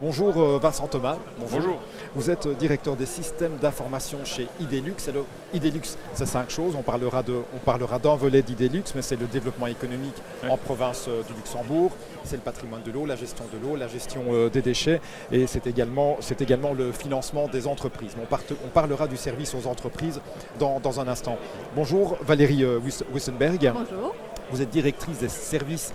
Bonjour Vincent Thomas. Bonjour. Vous êtes directeur des systèmes d'information chez Idelux. Alors, Idelux, c'est 5 choses. On parlera d'un volet d'Idelux, mais c'est le développement économique en province du Luxembourg. C'est le patrimoine de l'eau, la gestion de l'eau, la gestion des déchets et c'est également le financement des entreprises. On parlera du service aux entreprises dans un instant. Bonjour Valérie Wissenberg. Bonjour. Vous êtes directrice des services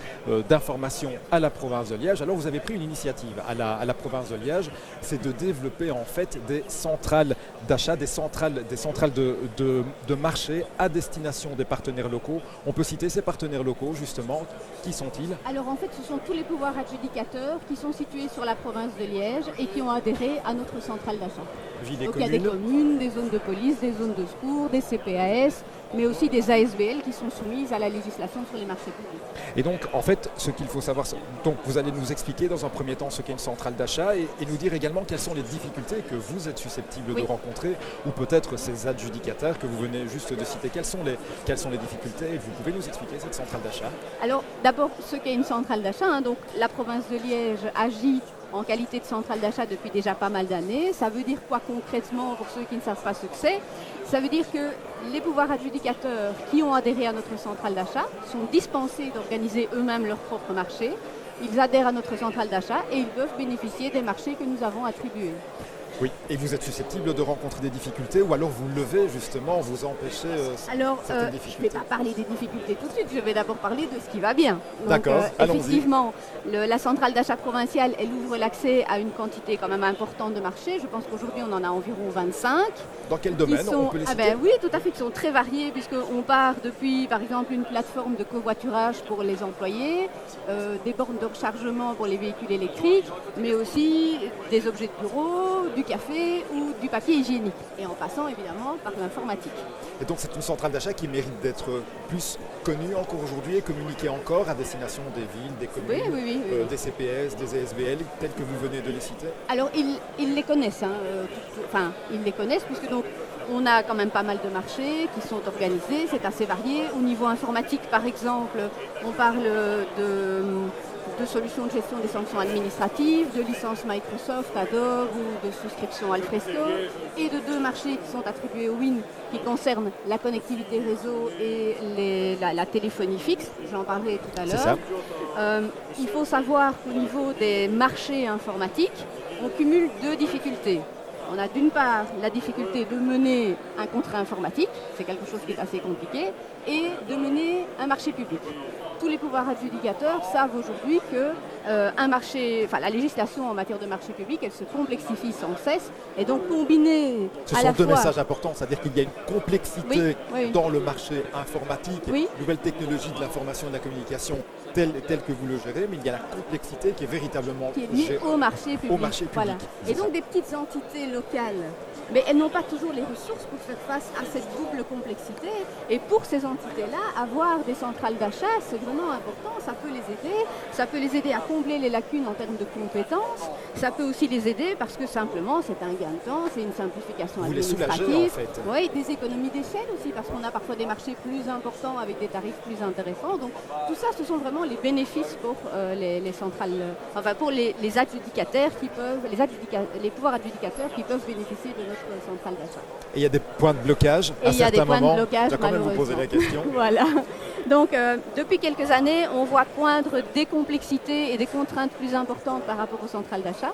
d'information à la province de Liège. Alors vous avez pris une initiative à la province de Liège, c'est de développer en fait des centrales d'achat, des centrales de marché à destination des partenaires locaux. On peut citer ces partenaires locaux justement. Qui sont-ils? Alors en fait ce sont tous les pouvoirs adjudicateurs qui sont situés sur la province de Liège et qui ont adhéré à notre centrale d'achat. Donc il y a des communes, des zones de police, des zones de secours, des CPAS, mais aussi des ASBL qui sont soumises à la législation sur les marchés publics. Et donc, en fait, ce qu'il faut savoir, donc vous allez nous expliquer dans un premier temps ce qu'est une centrale d'achat et nous dire également quelles sont les difficultés que vous êtes susceptible de rencontrer ou peut-être ces adjudicateurs que vous venez juste de citer. Quelles sont les difficultés et vous pouvez nous expliquer cette centrale d'achat? Alors d'abord, ce qu'est une centrale d'achat, donc la province de Liège agit en qualité de centrale d'achat depuis déjà pas mal d'années. Ça veut dire quoi concrètement pour ceux qui ne savent pas ce que c'est? Ça veut dire que les pouvoirs adjudicateurs qui ont adhéré à notre centrale d'achat sont dispensés d'organiser eux-mêmes leur propre marché. Ils adhèrent à notre centrale d'achat et ils peuvent bénéficier des marchés que nous avons attribués. Oui, et vous êtes susceptible de rencontrer des difficultés ou alors vous levez justement, vous empêchez alors, certaines je ne difficultés. vais pas parler des difficultés tout de suite, je vais d'abord parler de ce qui va bien. Donc, D'accord, allons-y. effectivement, la centrale d'achat provinciale, elle ouvre l'accès à une quantité quand même importante de marchés. Je pense qu'aujourd'hui, on en a environ 25. Dans quel domaine on peut les citer? Oui, tout à fait, qui sont très variés puisqu'on part depuis, par exemple, une plateforme de covoiturage pour les employés, des bornes de rechargement pour les véhicules électriques, mais aussi des objets de bureau, du café ou du papier hygiénique, et en passant évidemment par l'informatique. Et donc c'est une centrale d'achat qui mérite d'être plus connue encore aujourd'hui et communiquée encore à destination des villes, des communes, Oui. des CPS, des ASBL, tels que vous venez de les citer? Alors ils les connaissent, ils les connaissent puisque donc on a quand même pas mal de marchés qui sont organisés, c'est assez varié. Au niveau informatique par exemple, on parle de solutions de gestion des sanctions administratives, de licences Microsoft, Adobe ou de souscription Alfresco, et de 2 marchés qui sont attribués au WIN qui concernent la connectivité réseau et la téléphonie fixe, j'en parlerai tout à l'heure. Il faut savoir qu'au niveau des marchés informatiques, on cumule 2 difficultés. On a d'une part la difficulté de mener un contrat informatique, c'est quelque chose qui est assez compliqué, et de mener un marché public. Tous les pouvoirs adjudicateurs savent aujourd'hui que la législation en matière de marché public, elle se complexifie sans cesse, et donc combiner Ce à sont la deux fois... messages importants, c'est-à-dire qu'il y a une complexité dans le marché informatique, nouvelle technologie de l'information et de la communication telle que vous le gérez, mais il y a la complexité qui est véritablement liée au marché public. Voilà. Et donc des petites entités locales, mais elles n'ont pas toujours les ressources pour faire face à cette double complexité. Et pour ces entités-là, avoir des centrales d'achat, c'est vraiment important. Ça peut les aider à combler les lacunes en termes de compétences. Ça peut aussi les aider parce que simplement, c'est un gain de temps, c'est une simplification administrative. Vous les soulagez en fait. Oui, des économies d'échelle aussi parce qu'on a parfois des marchés plus importants avec des tarifs plus intéressants. Donc tout ça, ce sont vraiment les bénéfices pour les centrales, pour les adjudicataires qui peuvent, les pouvoirs adjudicateurs qui peuvent bénéficier de notre centrale d'achat. Et il y a des points de blocage à certains moments. Je vais quand même vous poser la question. Voilà. Donc depuis quelques années, on voit poindre des complexités et des contraintes plus importantes par rapport aux centrales d'achat,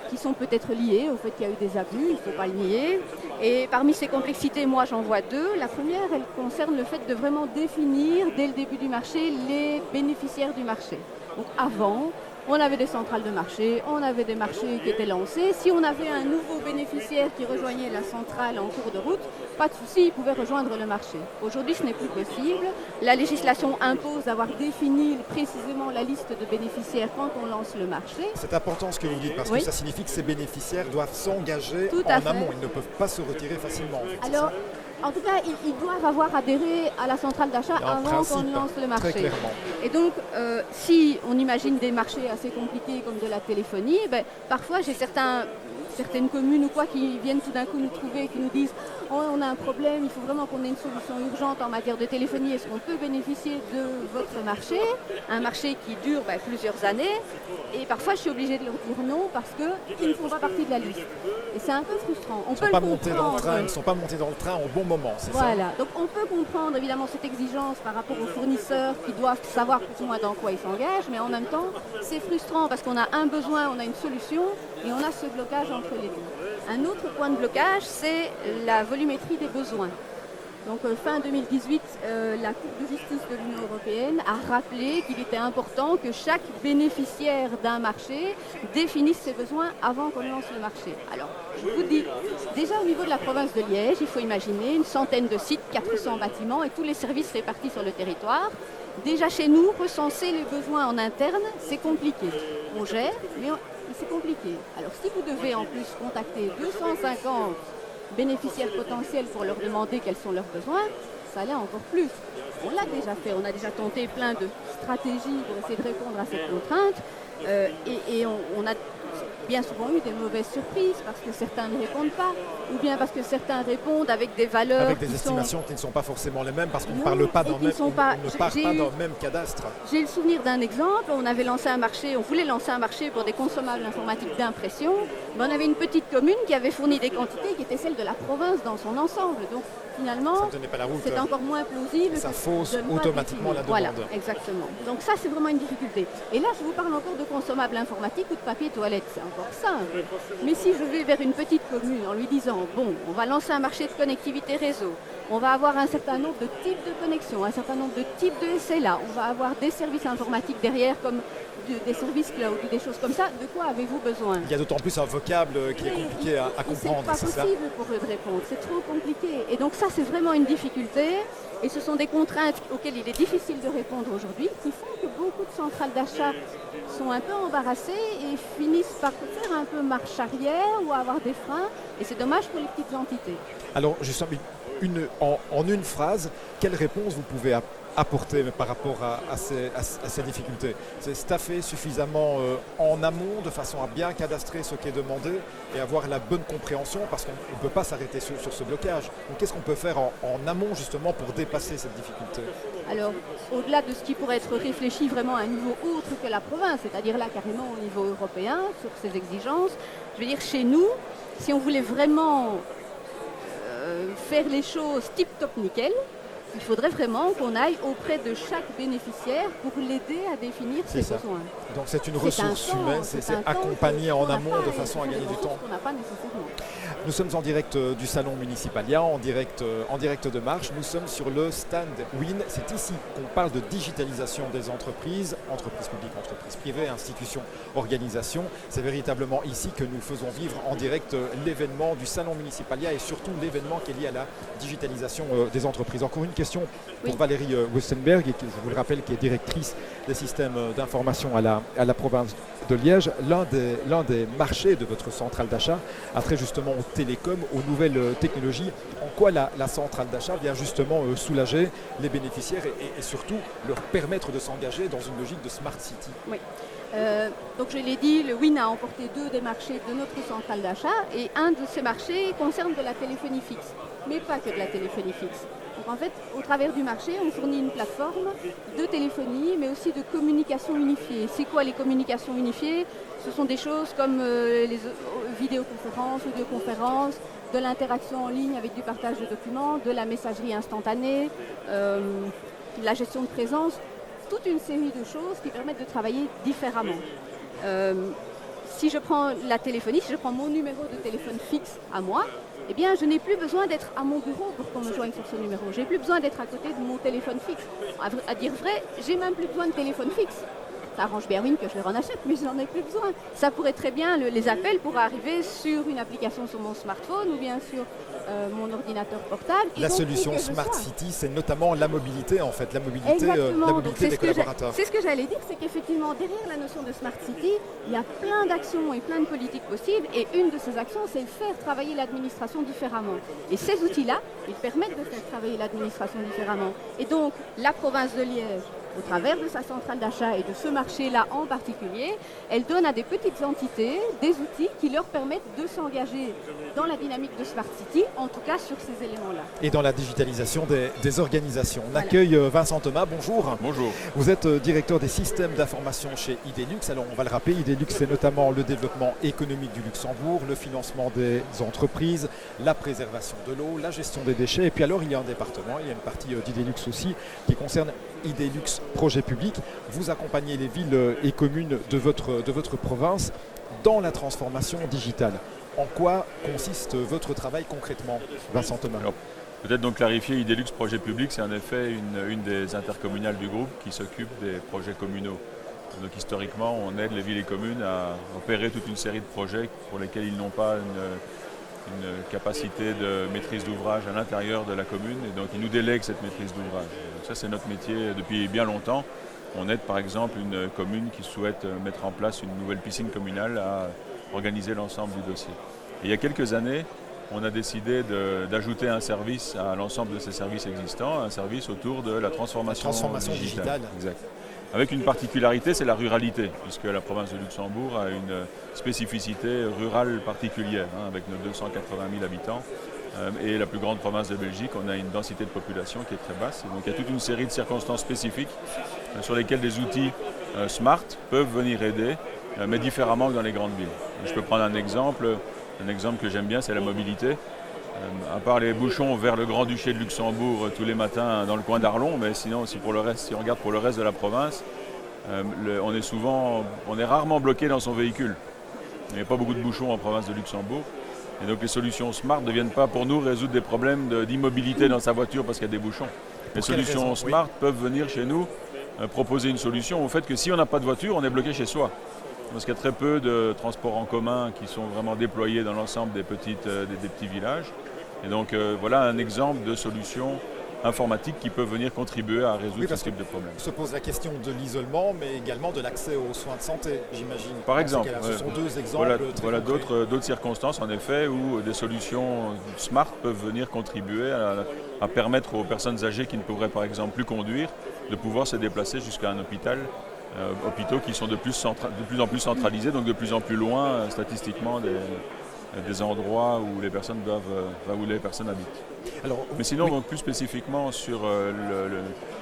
qui sont peut-être liées au fait qu'il y a eu des abus, il ne faut pas le nier. Et parmi ces complexités, moi j'en vois 2. La première, elle concerne le fait de vraiment définir dès le début du marché les bénéficiaires du marché. Donc avant, on avait des centrales de marché, on avait des marchés qui étaient lancés. Si on avait un nouveau bénéficiaire qui rejoignait la centrale en cours de route, pas de souci, il pouvait rejoindre le marché. Aujourd'hui, ce n'est plus possible. La législation impose d'avoir défini précisément la liste de bénéficiaires quand on lance le marché. C'est important ce que vous dites parce que ça signifie que ces bénéficiaires doivent s'engager en amont. Ils ne peuvent pas se retirer facilement. Alors, en tout cas, ils doivent avoir adhéré à la centrale d'achat avant qu'on lance le marché. Très clairement. Et donc, si on imagine des marchés assez compliqués comme de la téléphonie, parfois j'ai certains certaines communes ou quoi qui viennent tout d'un coup nous trouver et qui nous disent « Oh, on a un problème, il faut vraiment qu'on ait une solution urgente en matière de téléphonie, est-ce qu'on peut bénéficier de votre marché ?» Un marché qui dure plusieurs années, et parfois je suis obligée de leur dire non parce qu'ils ne font pas partie de la liste. Et c'est un peu frustrant. Ils ne sont pas montés dans le train au bon moment, c'est ça? Voilà, donc on peut comprendre évidemment cette exigence par rapport aux fournisseurs qui doivent savoir plus ou moins dans quoi ils s'engagent, mais en même temps, c'est frustrant parce qu'on a un besoin, on a une solution et on a ce blocage entre les deux. Un autre point de blocage, c'est la volumétrie des besoins. Donc fin 2018, la Cour de justice de l'Union européenne a rappelé qu'il était important que chaque bénéficiaire d'un marché définisse ses besoins avant qu'on lance le marché. Alors, je vous dis, déjà au niveau de la province de Liège, il faut imaginer une centaine de sites, 400 bâtiments et tous les services répartis sur le territoire. Déjà chez nous, recenser les besoins en interne, c'est compliqué. On gère, mais c'est compliqué. Alors si vous devez en plus contacter 250 bénéficiaires potentiels pour leur demander quels sont leurs besoins, ça l'est encore plus. On l'a déjà fait, on a déjà tenté plein de stratégies pour essayer de répondre à cette contrainte et on a bien souvent eu des mauvaises surprises parce que certains ne répondent pas ou bien parce que certains répondent avec des valeurs avec des estimations qui ne sont pas forcément les mêmes parce qu'on ne parle pas dans le même cadastre. J'ai le souvenir d'un exemple, on voulait lancer un marché pour des consommables informatiques d'impression, mais on avait une petite commune qui avait fourni des quantités qui étaient celles de la province dans son ensemble. Donc finalement, c'est encore moins plausible. Ça fausse automatiquement la demande. Voilà, exactement. Donc ça, c'est vraiment une difficulté. Et là, je vous parle encore de consommables informatiques ou de papier toilette. C'est encore simple. Mais si je vais vers une petite commune en lui disant, bon, on va lancer un marché de connectivité réseau, on va avoir un certain nombre de types de connexions, un certain nombre de types de SLA, on va avoir des services informatiques derrière comme des services cloud ou des choses comme ça, de quoi avez-vous besoin? Il y a d'autant plus un vocable qui est compliqué à comprendre. C'est pas possible pour eux de répondre, c'est trop compliqué. Et donc ça, c'est vraiment une difficulté. Et ce sont des contraintes auxquelles il est difficile de répondre aujourd'hui, qui font que beaucoup de centrales d'achat sont un peu embarrassées et finissent par faire un peu marche arrière ou avoir des freins. Et c'est dommage pour les petites entités. Alors, justement, en une phrase, quelle réponse vous pouvez apporter par rapport à ces difficultés? C'est staffer suffisamment en amont de façon à bien cadastrer ce qui est demandé et avoir la bonne compréhension parce qu'on ne peut pas s'arrêter sur ce blocage. Donc qu'est-ce qu'on peut faire en amont justement pour dépasser cette difficulté? Alors, au-delà de ce qui pourrait être réfléchi vraiment à un niveau autre que la province, c'est-à-dire là carrément au niveau européen sur ces exigences, je veux dire chez nous, si on voulait vraiment faire les choses tip-top nickel, il faudrait vraiment qu'on aille auprès de chaque bénéficiaire pour l'aider à définir ses besoins. Donc c'est une ressource humaine, c'est accompagner en amont de façon à gagner du temps. On n'a pas nécessairement. Nous sommes en direct du salon Municipalia, en direct de Marche. Nous sommes sur le stand WIN. C'est ici qu'on parle de digitalisation des entreprises publiques, entreprises privées, institutions, organisations. C'est véritablement ici que nous faisons vivre en direct l'événement du salon Municipalia et surtout l'événement qui est lié à la digitalisation des entreprises. Encore une question pour Valérie Westenberg, qui, je vous le rappelle, qui est directrice des systèmes d'information à la province de Liège. L'un des marchés de votre centrale d'achat a trait justement aux télécoms, aux nouvelles technologies. En quoi la centrale d'achat vient justement soulager les bénéficiaires et surtout leur permettre de s'engager dans une logique de Smart City? Oui. Donc je l'ai dit, le WIN a emporté 2 des marchés de notre centrale d'achat et un de ces marchés concerne de la téléphonie fixe, mais pas que de la téléphonie fixe. Donc en fait, au travers du marché, on fournit une plateforme de téléphonie, mais aussi de communication unifiée. C'est quoi les communications unifiées? Ce sont des choses comme les vidéoconférences, audioconférences, de l'interaction en ligne avec du partage de documents, de la messagerie instantanée, la gestion de présence, toute une série de choses qui permettent de travailler différemment. Si je prends la téléphonie, si je prends mon numéro de téléphone fixe à moi, eh bien, je n'ai plus besoin d'être à mon bureau pour qu'on me joigne sur ce numéro. Je n'ai plus besoin d'être à côté de mon téléphone fixe. À dire vrai, j'ai même plus besoin de téléphone fixe. Ça arrange bien oui que je leur en achète, mais je n'en ai plus besoin. Ça pourrait très bien, les appels pourraient arriver sur une application sur mon smartphone ou bien sur mon ordinateur portable. La solution Smart City, c'est notamment la mobilité en fait, la mobilité des collaborateurs. C'est ce que j'allais dire, c'est qu'effectivement derrière la notion de Smart City, il y a plein d'actions et plein de politiques possibles et une de ces actions, c'est faire travailler l'administration différemment. Et ces outils-là, ils permettent de faire travailler l'administration différemment. Et donc la province de Liège au travers de sa centrale d'achat et de ce marché-là en particulier, elle donne à des petites entités des outils qui leur permettent de s'engager dans la dynamique de Smart City, en tout cas sur ces éléments-là. Et dans la digitalisation des organisations. On accueille Vincent Thomas, bonjour. Bonjour. Vous êtes directeur des systèmes d'information chez Idelux. Alors on va le rappeler, Idelux c'est notamment le développement économique du Luxembourg, le financement des entreprises, la préservation de l'eau, la gestion des déchets. Et puis alors il y a un département, il y a une partie d'Idelux aussi qui concerne Idelux Projet Public. Vous accompagnez les villes et communes de votre province dans la transformation digitale. En quoi consiste votre travail concrètement, Vincent Thomas? Alors, peut-être donc clarifier, Idelux Projet Public, c'est en effet une des intercommunales du groupe qui s'occupe des projets communaux. Donc historiquement, on aide les villes et communes à opérer toute une série de projets pour lesquels ils n'ont pas une capacité de maîtrise d'ouvrage à l'intérieur de la commune, et donc ils nous délèguent cette maîtrise d'ouvrage. Ça, c'est notre métier depuis bien longtemps. On aide par exemple une commune qui souhaite mettre en place une nouvelle piscine communale à organiser l'ensemble du dossier. Et il y a quelques années, on a décidé d'ajouter un service à l'ensemble de ces services existants, un service autour de la transformation digitale. Exact. Avec une particularité, c'est la ruralité, puisque la province de Luxembourg a une spécificité rurale particulière, avec nos 280 000 habitants. Et la plus grande province de Belgique, on a une densité de population qui est très basse. Et donc il y a toute une série de circonstances spécifiques sur lesquelles des outils smart peuvent venir aider, mais différemment que dans les grandes villes. Je peux prendre un exemple que j'aime bien, c'est la mobilité. À part les bouchons vers le Grand-Duché de Luxembourg tous les matins dans le coin d'Arlon, mais sinon si on regarde pour le reste de la province, on est rarement bloqué dans son véhicule. Il n'y a pas beaucoup de bouchons en province de Luxembourg. Et donc les solutions smart ne viennent pas pour nous résoudre des problèmes d'immobilité dans sa voiture parce qu'il y a des bouchons. Les solutions smart peuvent venir chez nous proposer une solution au fait que si on n'a pas de voiture, on est bloqué chez soi. Parce qu'il y a très peu de transports en commun qui sont vraiment déployés dans l'ensemble des petits villages. Et donc voilà un exemple de solution informatique qui peuvent venir contribuer à résoudre ce type de problème. Se pose la question de l'isolement, mais également de l'accès aux soins de santé, j'imagine. Par exemple. Ce sont deux exemples. Voilà d'autres circonstances, en effet, où des solutions smart peuvent venir contribuer à permettre aux personnes âgées qui ne pourraient, par exemple, plus conduire, de pouvoir se déplacer jusqu'à un hôpital. Hôpitaux qui sont de plus en plus centralisés, donc de plus en plus loin, statistiquement, des endroits où les personnes habitent. Alors, mais sinon, donc, plus spécifiquement sur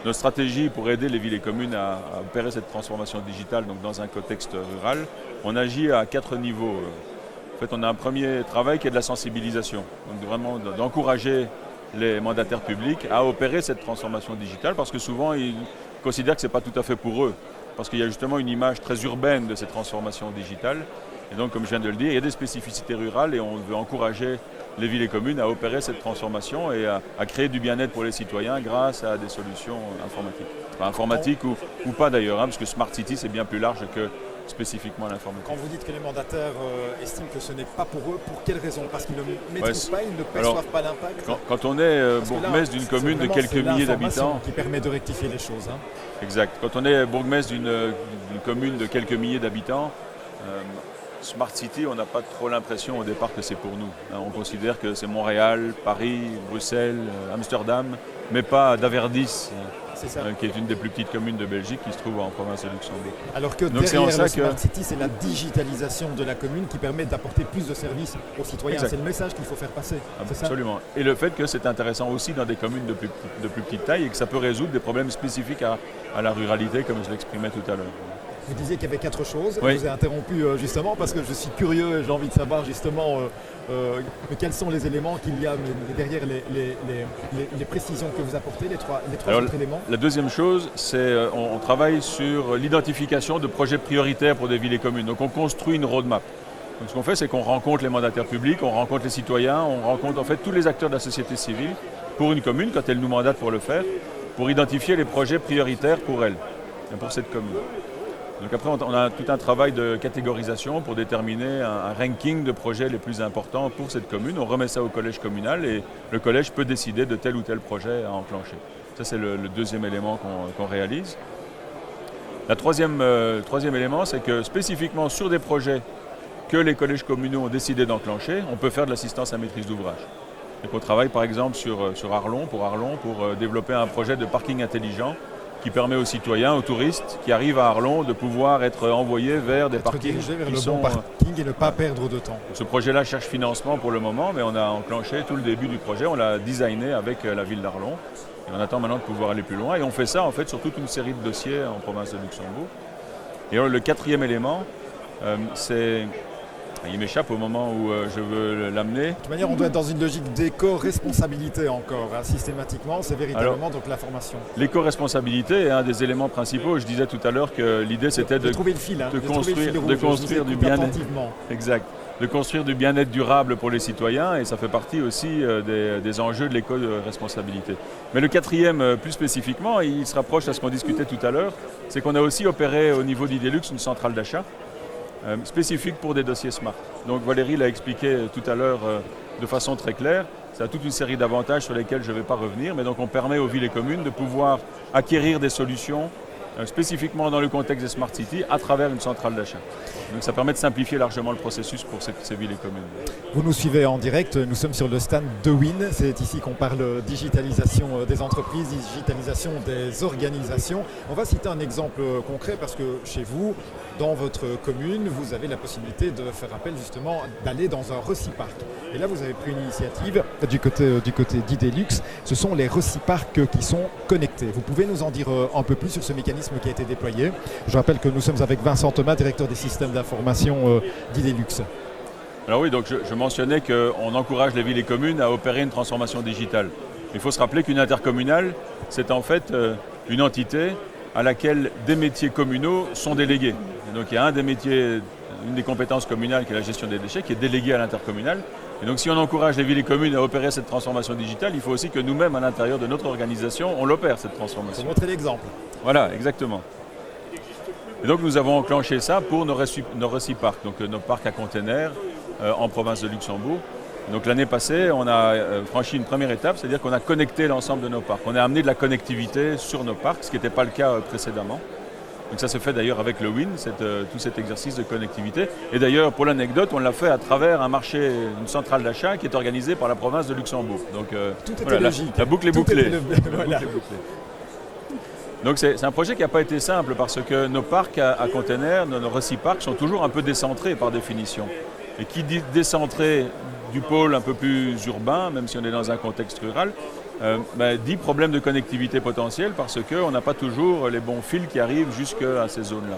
notre stratégie pour aider les villes et communes à opérer cette transformation digitale donc dans un contexte rural, on agit à 4 niveaux. En fait, on a un premier travail qui est de la sensibilisation, donc vraiment d'encourager les mandataires publics à opérer cette transformation digitale parce que souvent ils considèrent que ce n'est pas tout à fait pour eux. Parce qu'il y a justement une image très urbaine de cette transformation digitale. Et donc, comme je viens de le dire, il y a des spécificités rurales et on veut encourager les villes et communes à opérer cette transformation et à créer du bien-être pour les citoyens grâce à des solutions informatiques. Enfin, informatiques ou pas d'ailleurs, parce que Smart City, c'est bien plus large que spécifiquement l'informatique. Quand vous dites que les mandataires estiment que ce n'est pas pour eux, pour quelles raisons? Parce qu'ils ne maîtrisent pas, ils ne perçoivent pas l'impact? Quand on est bourgmestre d'une commune de quelques milliers d'habitants... qui permet de rectifier les choses. Exact. Quand on est bourgmestre d'une commune de quelques milliers d'habitants, Smart City, on n'a pas trop l'impression au départ que c'est pour nous. On considère que c'est Montréal, Paris, Bruxelles, Amsterdam, mais pas d'Averdis, qui est une des plus petites communes de Belgique qui se trouve en province de Luxembourg. Alors que derrière le Smart City, c'est la digitalisation de la commune qui permet d'apporter plus de services aux citoyens. Exact. C'est le message qu'il faut faire passer. Absolument. Et le fait que c'est intéressant aussi dans des communes de plus petite taille et que ça peut résoudre des problèmes spécifiques à la ruralité, comme je l'exprimais tout à l'heure. Vous disiez qu'il y avait 4 choses. Oui. Je vous ai interrompu justement parce que je suis curieux et j'ai envie de savoir justement quels sont les éléments qu'il y a derrière les précisions que vous apportez, les trois autres éléments. La deuxième chose, c'est on travaille sur l'identification de projets prioritaires pour des villes et communes. Donc on construit une roadmap. Donc ce qu'on fait, c'est qu'on rencontre les mandataires publics, on rencontre les citoyens, on rencontre en fait tous les acteurs de la société civile pour une commune, quand elle nous mandate pour le faire, pour identifier les projets prioritaires pour elle, pour cette commune. Donc après, on a tout un travail de catégorisation pour déterminer un ranking de projets les plus importants pour cette commune. On remet ça au collège communal et le collège peut décider de tel ou tel projet à enclencher. Ça, c'est le deuxième élément qu'on réalise. Le troisième élément, c'est que spécifiquement sur des projets que les collèges communaux ont décidé d'enclencher, on peut faire de l'assistance à maîtrise d'ouvrage. Donc on travaille par exemple sur Arlon pour développer un projet de parking intelligent qui permet aux citoyens, aux touristes qui arrivent à Arlon de pouvoir être envoyés vers des parkings dirigés vers qui le sont... bon parking et ne pas perdre de temps. Ce projet-là cherche financement pour le moment, mais on a enclenché tout le début du projet, on l'a designé avec la ville d'Arlon. Et on attend maintenant de pouvoir aller plus loin. Et on fait ça en fait sur toute une série de dossiers en province de Luxembourg. Et alors, le quatrième élément, c'est... Il m'échappe au moment où je veux l'amener. De toute manière, on doit être dans une logique d'éco-responsabilité encore, hein, systématiquement. C'est véritablement donc la formation. L'éco-responsabilité est un des éléments principaux. Je disais tout à l'heure que l'idée c'était de trouver le fil, hein, de construire du bien-être. Exact. De construire du bien-être durable pour les citoyens et ça fait partie aussi des enjeux de l'éco-responsabilité. Mais le quatrième, plus spécifiquement, il se rapproche à ce qu'on discutait tout à l'heure, c'est qu'on a aussi opéré au niveau d'Idelux une centrale d'achat spécifique pour des dossiers Smart. Donc Valérie l'a expliqué tout à l'heure de façon très claire. Ça a toute une série d'avantages sur lesquels je ne vais pas revenir, mais donc on permet aux villes et communes de pouvoir acquérir des solutions spécifiquement dans le contexte des Smart Cities à travers une centrale d'achat. Donc ça permet de simplifier largement le processus pour ces villes et communes. Vous nous suivez en direct, nous sommes sur le stand de WIN. C'est ici qu'on parle digitalisation des entreprises, digitalisation des organisations. On va citer un exemple concret parce que chez vous, dans votre commune, vous avez la possibilité de faire appel justement d'aller dans un Recipark. Et là, vous avez pris une initiative du côté d'Idelux. Ce sont les Reciparks qui sont connectés. Vous pouvez nous en dire un peu plus sur ce mécanisme qui a été déployé? Je rappelle que nous sommes avec Vincent Thomas, directeur des systèmes d'information d'Idelux. Alors oui, donc je mentionnais qu'on encourage les villes et communes à opérer une transformation digitale. Il faut se rappeler qu'une intercommunale, c'est en fait une entité à laquelle des métiers communaux sont délégués. Et donc il y a une des compétences communales qui est la gestion des déchets, qui est déléguée à l'intercommunale. Et donc si on encourage les villes et communes à opérer cette transformation digitale, il faut aussi que nous-mêmes, à l'intérieur de notre organisation, on l'opère, cette transformation. Pour montrer l'exemple. Voilà, exactement. Et donc nous avons enclenché ça pour nos Reciparks, donc nos parcs à containers en province de Luxembourg. Donc l'année passée, on a franchi une première étape, c'est-à-dire qu'on a connecté l'ensemble de nos parcs. On a amené de la connectivité sur nos parcs, ce qui n'était pas le cas précédemment. Donc ça se fait d'ailleurs avec le WIN, tout cet exercice de connectivité. Et d'ailleurs, pour l'anecdote, on l'a fait à travers un marché, une centrale d'achat qui est organisée par la province de Luxembourg. Donc tout était logique. La boucle est bouclée. Voilà. Donc c'est un projet qui n'a pas été simple parce que nos parcs à containers, nos Reciparks sont toujours un peu décentrés par définition. Et qui dit décentré du pôle un peu plus urbain, même si on est dans un contexte rural, dit problème de connectivité potentielle parce qu'on n'a pas toujours les bons fils qui arrivent jusqu'à ces zones-là.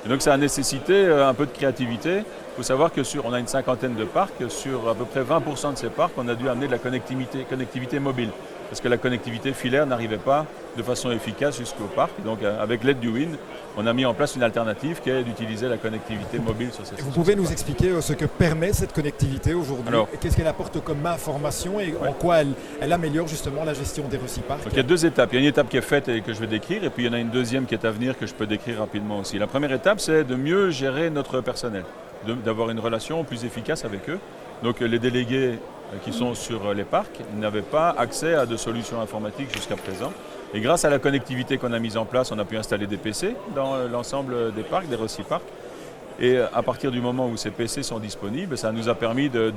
Et donc ça a nécessité un peu de créativité. Il faut savoir qu'on a une cinquantaine de parcs, sur à peu près 20% de ces parcs, on a dû amener de la connectivité mobile. Parce que la connectivité filaire n'arrivait pas de façon efficace jusqu'au parc. Et donc avec l'aide du WIN, on a mis en place une alternative qui est d'utiliser la connectivité mobile sur ces. Vous pouvez nous expliquer ce que permet cette connectivité aujourd'hui? Qu'est-ce qu'elle apporte comme information et en quoi elle améliore justement la gestion des Reciparks? Donc il y a deux étapes. Il y a une étape qui est faite et que je vais décrire, et puis il y en a une deuxième qui est à venir que je peux décrire rapidement aussi. La première étape, c'est de mieux gérer notre personnel, d'avoir une relation plus efficace avec eux. Donc les délégués qui sont sur les parcs n'avaient pas accès à de solutions informatiques jusqu'à présent. Et grâce à la connectivité qu'on a mise en place, on a pu installer des PC dans l'ensemble des parcs, des Reciparks. Et à partir du moment où ces PC sont disponibles, ça nous a permis de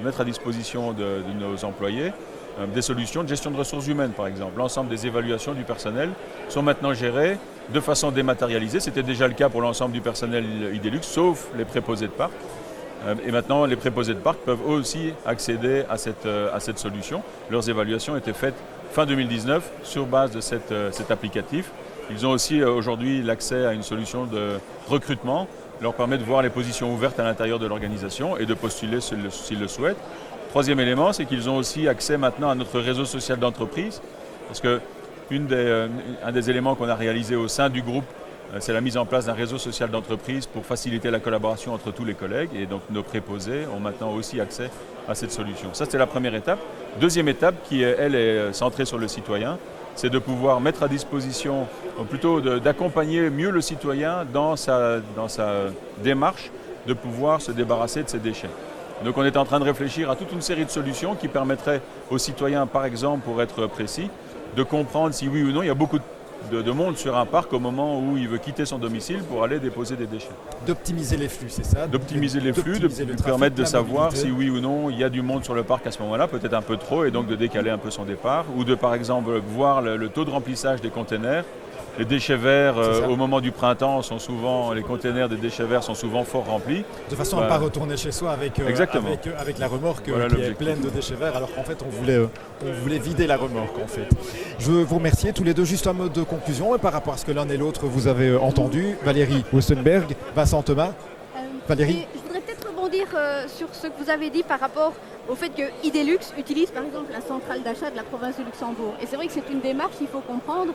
mettre à disposition de nos employés des solutions de gestion de ressources humaines, par exemple. L'ensemble des évaluations du personnel sont maintenant gérées de façon dématérialisée. C'était déjà le cas pour l'ensemble du personnel Idelux, sauf les préposés de parc. Et maintenant, les préposés de parc peuvent eux aussi accéder à cette solution. Leurs évaluations étaient faites fin 2019 sur base de cet applicatif. Ils ont aussi aujourd'hui l'accès à une solution de recrutement qui leur permet de voir les positions ouvertes à l'intérieur de l'organisation et de postuler s'ils le souhaitent. Troisième élément, c'est qu'ils ont aussi accès maintenant à notre réseau social d'entreprise. Parce que un des éléments qu'on a réalisé au sein du groupe, c'est la mise en place d'un réseau social d'entreprise pour faciliter la collaboration entre tous les collègues. Et donc nos préposés ont maintenant aussi accès à cette solution. Ça, c'était la première étape. Deuxième étape, qui elle est centrée sur le citoyen, c'est de pouvoir mettre à disposition, ou plutôt d'accompagner mieux le citoyen dans sa démarche de pouvoir se débarrasser de ses déchets. Donc on est en train de réfléchir à toute une série de solutions qui permettraient aux citoyens, par exemple, pour être précis, de comprendre si oui ou non, il y a beaucoup de monde sur un parc au moment où il veut quitter son domicile pour aller déposer des déchets. D'optimiser les flux, c'est ça? D'optimiser les flux, de lui permettre de savoir si oui ou non il y a du monde sur le parc à ce moment-là, peut-être un peu trop, et donc de décaler un peu son départ, ou de par exemple voir le taux de remplissage des containers. Les déchets verts, au moment du printemps, les containers des déchets verts sont souvent fort remplis. De façon à ne pas retourner chez soi avec la remorque qui est pleine de déchets verts, alors qu'en fait on voulait vider la remorque en fait. Je veux vous remercier tous les deux. Juste un mot de conclusion par rapport à ce que l'un et l'autre vous avez entendu. Valérie Wüstenberg, Vincent Thomas. Valérie. Je voudrais peut-être rebondir sur ce que vous avez dit par rapport au fait que Idelux utilise par exemple la centrale d'achat de la province de Luxembourg. Et c'est vrai que c'est une démarche qu'il faut comprendre.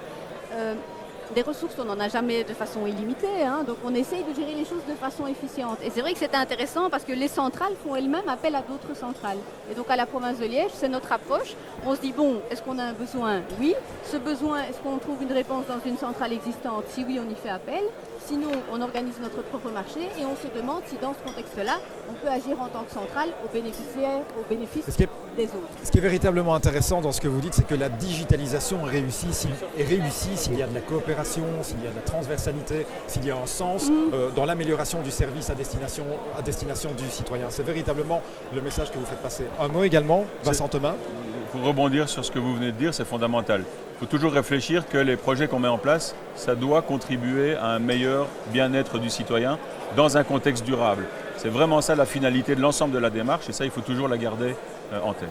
Des ressources, on n'en a jamais de façon illimitée, donc on essaye de gérer les choses de façon efficiente. Et c'est vrai que c'est intéressant parce que les centrales font elles-mêmes appel à d'autres centrales. Et donc à la province de Liège, c'est notre approche. On se dit, bon, est-ce qu'on a un besoin? Oui. Ce besoin, est-ce qu'on trouve une réponse dans une centrale existante? Si oui, on y fait appel. Sinon, on organise notre propre marché et on se demande si dans ce contexte-là, on peut agir en tant que centrale au bénéfice des autres. Ce qui est véritablement intéressant dans ce que vous dites, c'est que la digitalisation est réussie s'il y a de la coopération, s'il y a de la transversalité, s'il y a un sens dans l'amélioration du service à destination du citoyen. C'est véritablement le message que vous faites passer. Un mot également, Vincent Thomas. Pour rebondir sur ce que vous venez de dire, c'est fondamental. Il faut toujours réfléchir que les projets qu'on met en place, ça doit contribuer à un meilleur bien-être du citoyen dans un contexte durable. C'est vraiment ça la finalité de l'ensemble de la démarche et ça, il faut toujours la garder en tête.